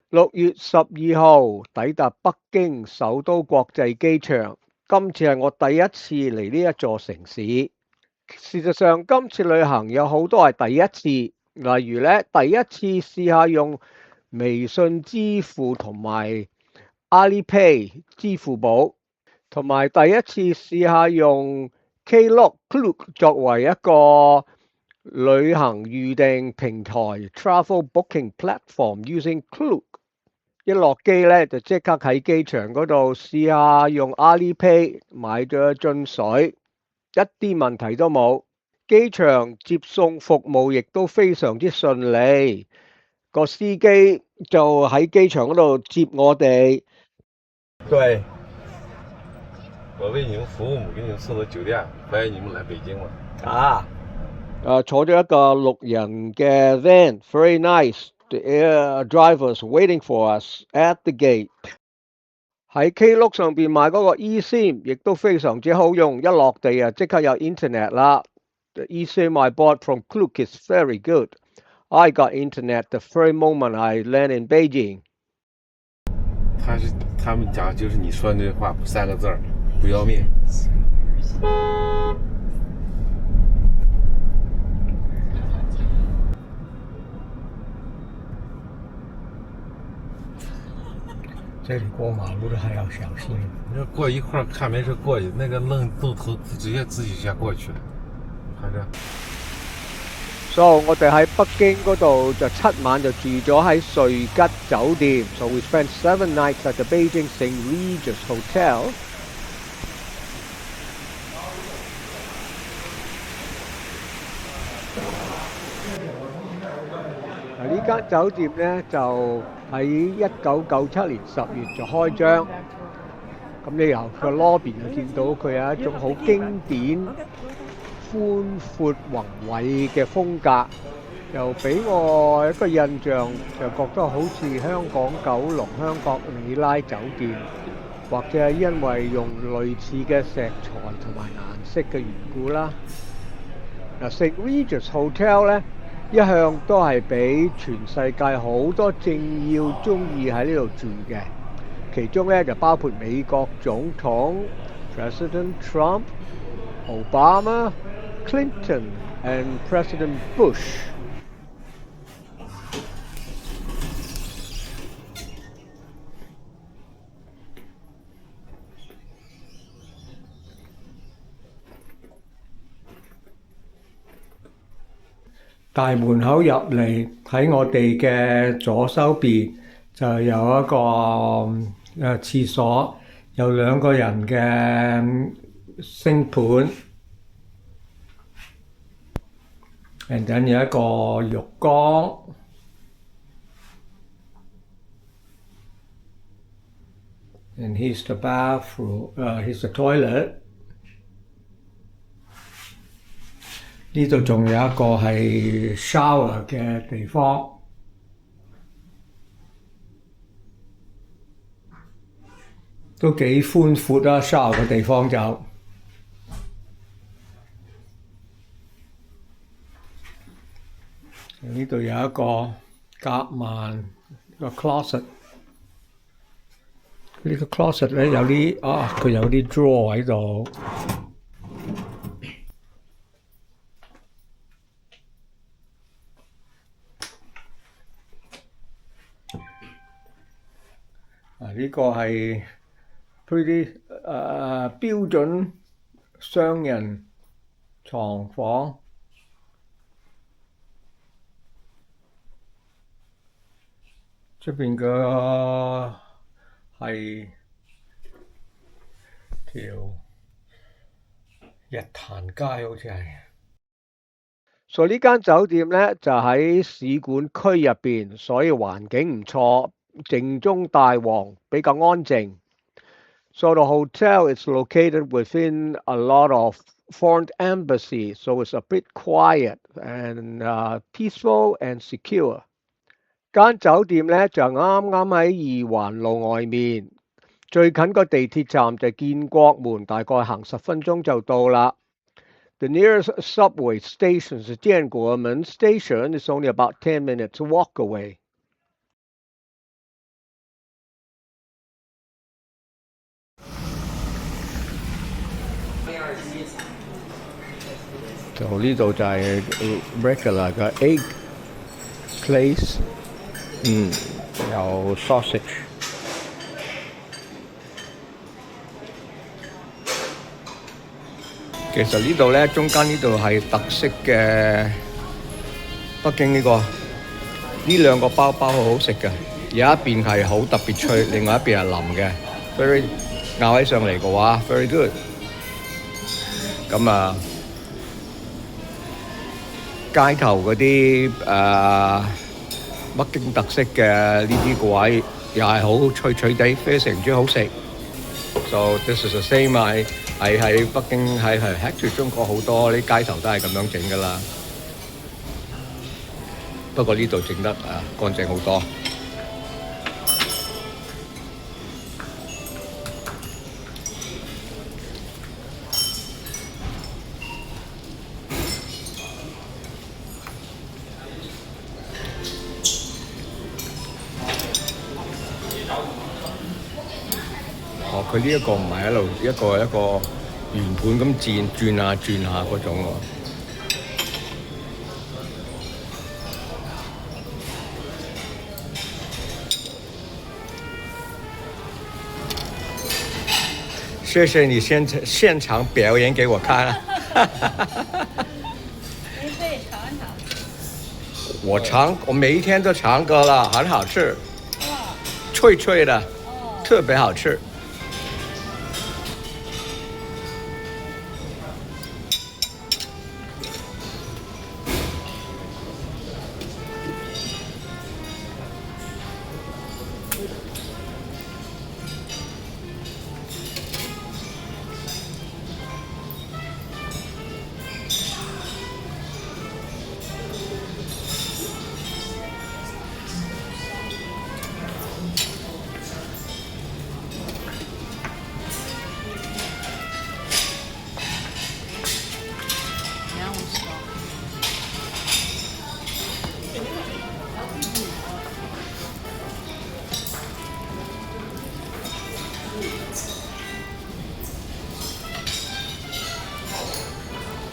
6月12號抵達北京首都國際機場，今次係我第一次嚟呢一座城市。事實上，今次旅行有好多係第一次，例如咧，第一次試下用微信支付同埋 Alipay 支付寶，同埋第一次試下用 Klook 作為一個旅行預訂平台 travel booking platform using Klook。一落機咧就即刻喺機場嗰度試下用 Alipay 買咗一樽水，一啲問題都冇。機場接送服務亦都非常之順利，個司機就喺機場嗰度接我哋。對，我為你們服務，給你們送到酒店，歡迎你們來北京嘛。坐咗一個6人嘅 van，very nice。The drivers waiting for us at the gate。喺 Klook 上邊買嗰個 eSIM 亦都非常之好用，一落地啊即刻有 internet 啦。The eSIM I bought from Klook is very good. I got internet the very moment I land in Beijing。他們講就是你說的那話，3個字兒，不要命。這裡過馬路的還要小心。要過一會兒看沒事過去，那個愣豆頭直接自己先過去了。看着。我哋喺北京嗰度就7晚就住咗喺瑞吉酒店。So we spent 7 nights at the Beijing St. Regis Hotel。呢間酒店呢，就喺1997年10月就開張。咁你由個 lobby 就見到佢有一種好經典、寬闊宏偉嘅風格，又俾我一個印象，就覺得好似香港九龍香格里拉酒店，或者係因為用類似嘅石材同埋顏色嘅緣故啦。St. Regis Hotel 咧，一向都係俾全世界好多政要中意喺呢度住嘅，其中咧就包括美國總統 President Trump、Obama、Clinton and President Bush。大門口入嚟，喺我哋嘅左手邊就有一個廁所，有2個人嘅星盤，然後有一個浴缸。And here's the bathroom, here's the toilet。呢度仲有一個係 shower 嘅地方，都幾寬闊啦 shower 嘅地方就。呢度有一個夾萬個 closet。呢個 closet 咧有啲佢有啲 drawer 喺度。呢個係pretty 標準雙人床房。出邊個係條日壇街好似係。所以呢間酒店咧就喺使館區入邊，所以環境唔錯，靜中帶旺，比較安靜。So the hotel is located within a lot of foreign embassies, so it's a bit quiet and peaceful and secure。間酒店咧就啱啱喺2環路外面，最近個地鐵站就建國門，大概行10分鐘就到啦。The nearest subway station is Jianguomen Station. It's only about 10 minutes walk away. 就呢度就係 regular 嘅 egg glaze， 有 sausage。其實呢度咧，中間呢度係特色嘅北京呢個。呢兩個包包好好食嘅，有一邊係好特別脆，另外一邊係腍嘅 ，very 咬起上嚟嘅話 ，very good。咁啊，街頭嗰啲北京特色嘅呢啲嘅話，又係好脆脆地，非常之好食。So this is the same， 係喺北京係喺中國好多啲街頭都係咁樣整㗎啦。不過呢度整得乾淨好多。佢呢一個唔係喺度一個圓盤咁轉下嗰種喎。謝謝你現場表演給我看啊！您可以嘗嘗。我每一天都嘗過了，很好吃，脆脆的，特別好吃。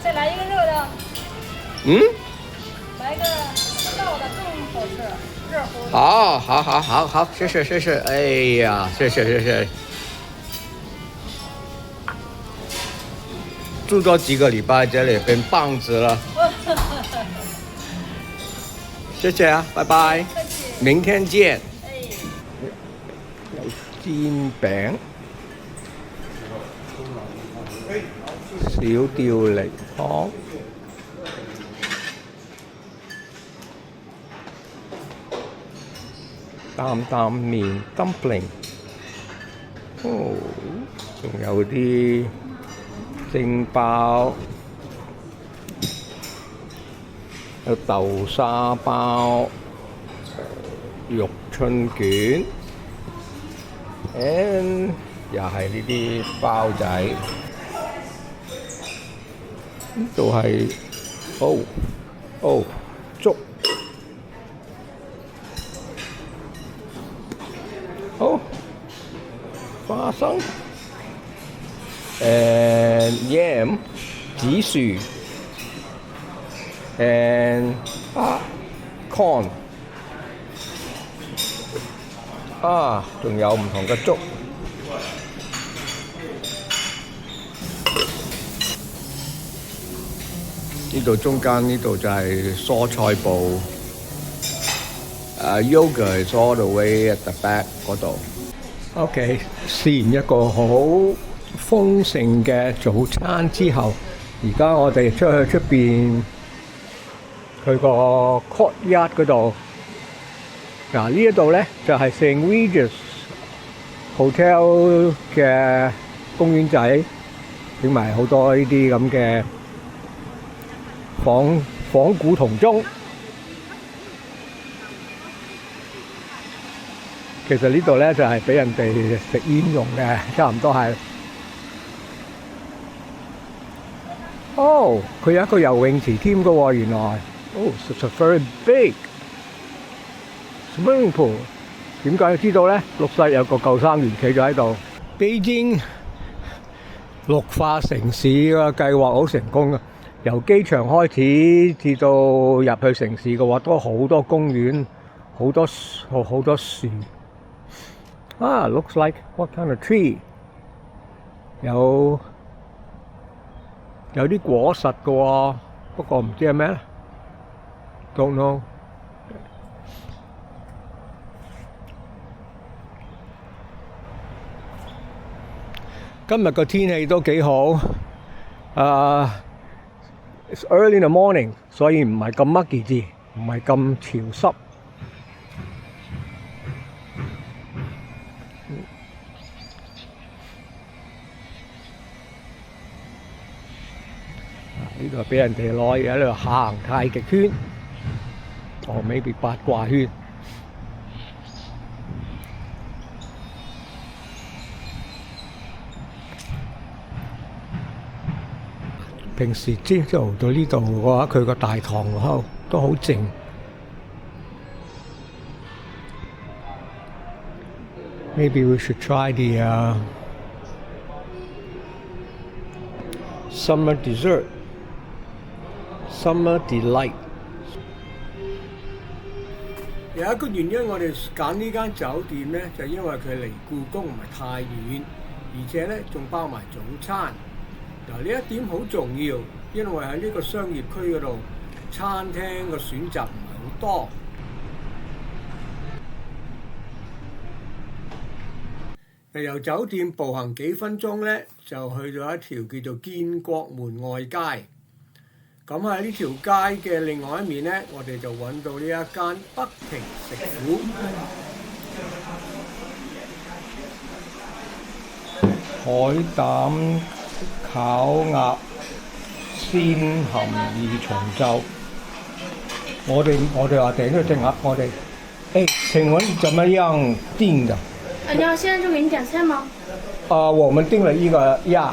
再來一個熱的。來一個熱的更好吃，熱乎。好，謝謝。哎呀，謝謝。住多幾個禮拜，這裡變棒子了。謝謝啊，拜拜，明天見。有煎餅。小吊力湯，擔麵 dumpling， 仲有啲蒸包，有豆沙包，肉春卷，又係呢啲包仔。呢度係粥，花生，and yam 紫薯 and corn 仲有唔同嘅粥。呢度中間呢度就係蔬菜部，yogurt is all the way at the back 嗰度。OK， 試完一個好豐盛嘅早餐之後，而家我哋出去出邊去個 courtyard 嗰度。嗱，呢一度咧就係 St. Regis Hotel 嘅公園仔，整埋好多呢啲咁嘅仿古銅鐘。其實呢度咧就係俾人哋食煙用嘅，差唔多係。佢有一個游泳池添㗎喎，原來。Such a very big swimming pool。點解知道咧？綠世有個救生員企咗喺度。北京綠化城市嘅計劃好成功啊！由機場開始至到入去城市嘅話，都好多公園，好多樹。Looks like what kind of tree？ 有啲果實嘅喎，不過唔知係咩咧 ，don't know。今日個天氣都幾好，it's early in the morning， 所以唔係咁 muggy 字，唔係咁潮濕。呢度俾人哋攞嘢喺度行太極圈，maybe 八卦圈。平時朝頭到呢度嘅話，佢個大堂口都好靜。Maybe we should try the summer dessert, summer delight。有一個原因，我哋揀呢間酒店呢，就因為佢離故宮唔係太遠，而且呢仲包埋早餐。嗱，呢一點好重要，因為喺呢個商業區嗰度，餐廳個選擇唔係好多。由酒店步行幾分鐘呢，就去到一條叫做建國門外街。咁喺呢條街嘅另外一面呢，我哋就揾到呢一間北庭食府。海膽烤鴨鮮含二重奏，我哋話訂咗隻鴨，請問怎麼樣訂的？你要現在就給你點菜嗎？我們訂了一個鴨，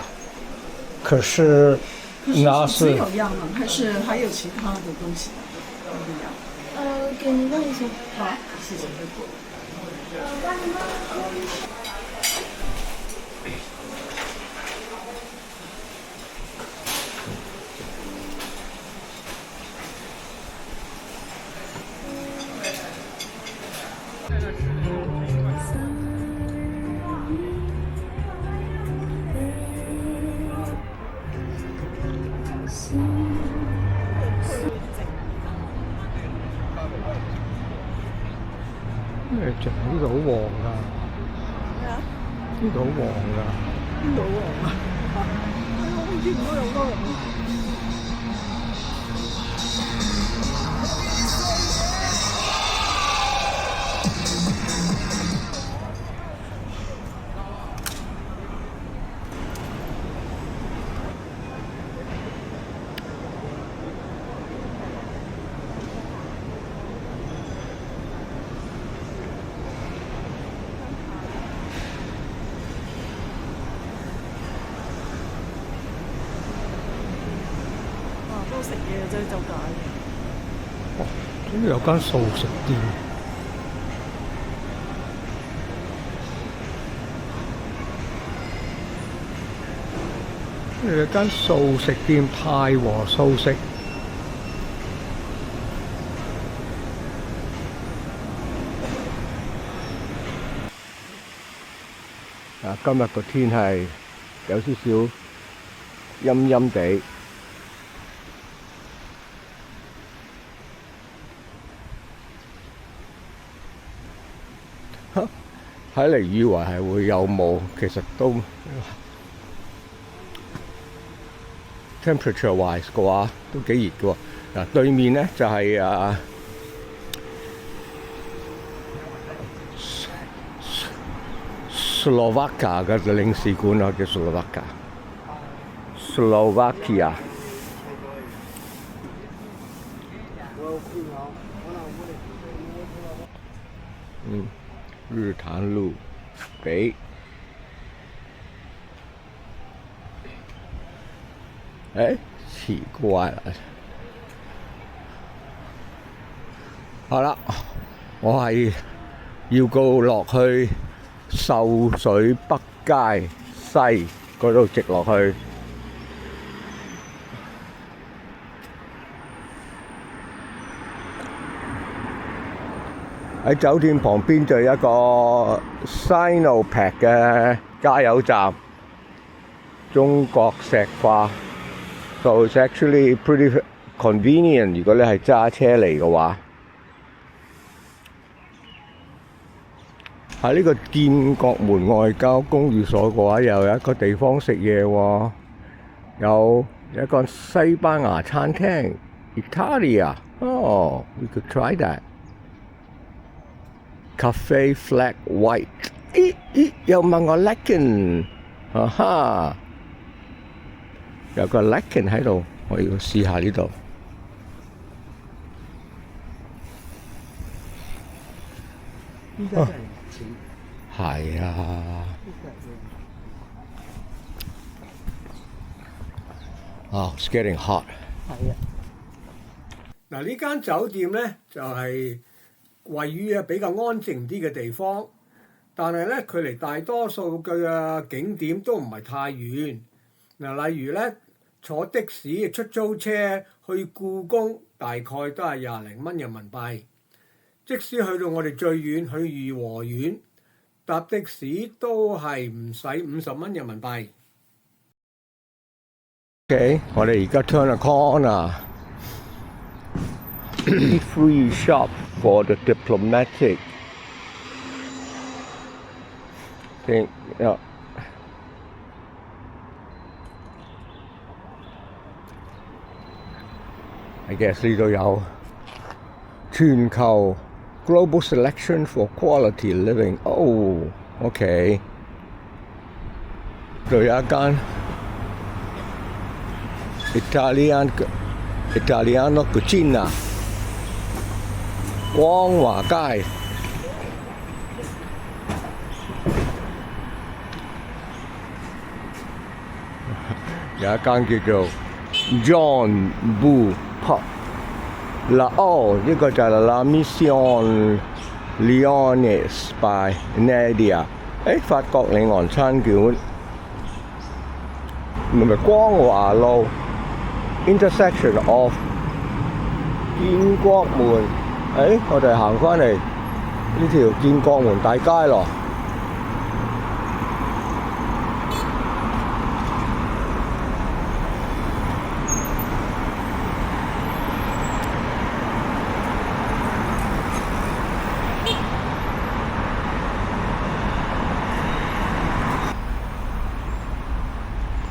可是那是只有鴨嗎？還有其他的東西？給你問一下。好，謝謝。呢度好旺㗎，呢度好旺㗎。邊度旺啊？我唔知唔多有好多人。食嘢啫，就解。呢度有間素食店，呢度有間素食店，太和素食。今日個天係有少少陰陰地。睇嚟以為係會有霧，其實都 temperature wise 嘅話都幾熱嘅喎。嗱，對面咧就係Slovakia 嘅領事館啊，叫 Slovakia。日潭路北。奇怪啦！好啦，我係要告落去秀水北街西嗰度直落去。喺酒店旁邊就有一個 Sinopec 嘅加油站，中國石化。So it's actually pretty convenient 如果你係揸車嚟嘅話。喺呢個建國門外交公寓所嘅話，又有一個地方食嘢喎，有一個西班牙餐廳 Italia。Oh, we could try that. Cafe Flat White。咦，又問我 Lecken， 哈哈，有個 Lecken 喺度，我要試下呢度。依家真係錢。係啊。It's getting hot。係啊。嗱，呢間酒店咧就係位於比較安靜啲嘅地方，但係咧距離大多數嘅景點都唔係太遠。嗱，例如咧坐的士、出租車去故宮，大概都係20零蚊人民幣。即使去到我哋最遠去頤和園，搭的士都係唔使50蚊人民幣。OK， 我哋而家 turn a corner。Free shop for the diplomatic thing. Yeah. I guess 呢度有全球 Global Selection for Quality Living. Oh, OK. 度有一間 Italiano Cucina。光華街有一間叫做 John Boo Pub。呢個就係 La Mission Lyonnaise by Nadia。法國里昂餐館，咪光華路 intersection of 建國門。我哋行返嚟呢條建國門大街咯。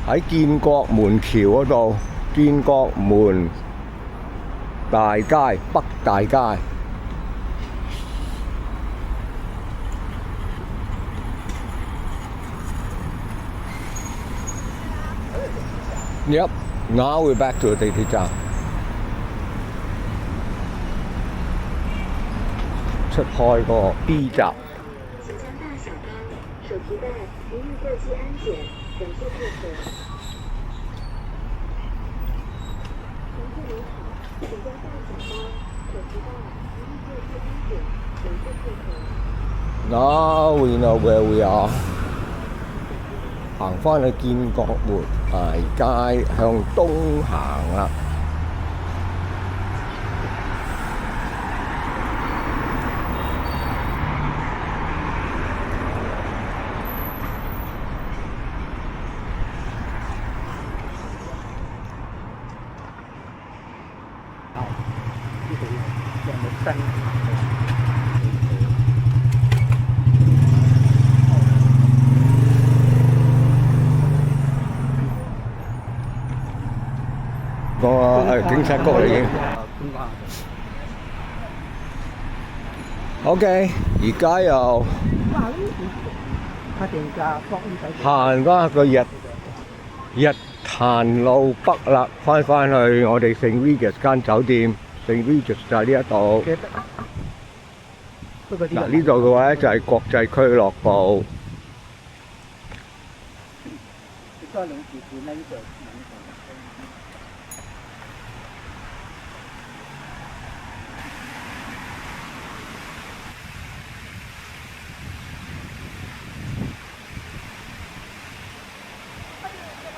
喺建國門橋嗰度，建國門大街、北大街。Yep, now we're back to 地鐵站。出開個 B 閘。请将大小包、手提袋一律过机安检，感谢配合。乘客您好，请将大小包、手提袋一律过机安检，感谢配合。Now we know where we are。行返去建國門大街，向東行啦。呢度有冇新？警察局嚟嘅。OK， 而家又行翻個日壇路北啦，翻去我哋聖 Regis 間酒店。聖 Regis 就喺呢一度。嗱，呢度嘅話咧就係國際俱樂部。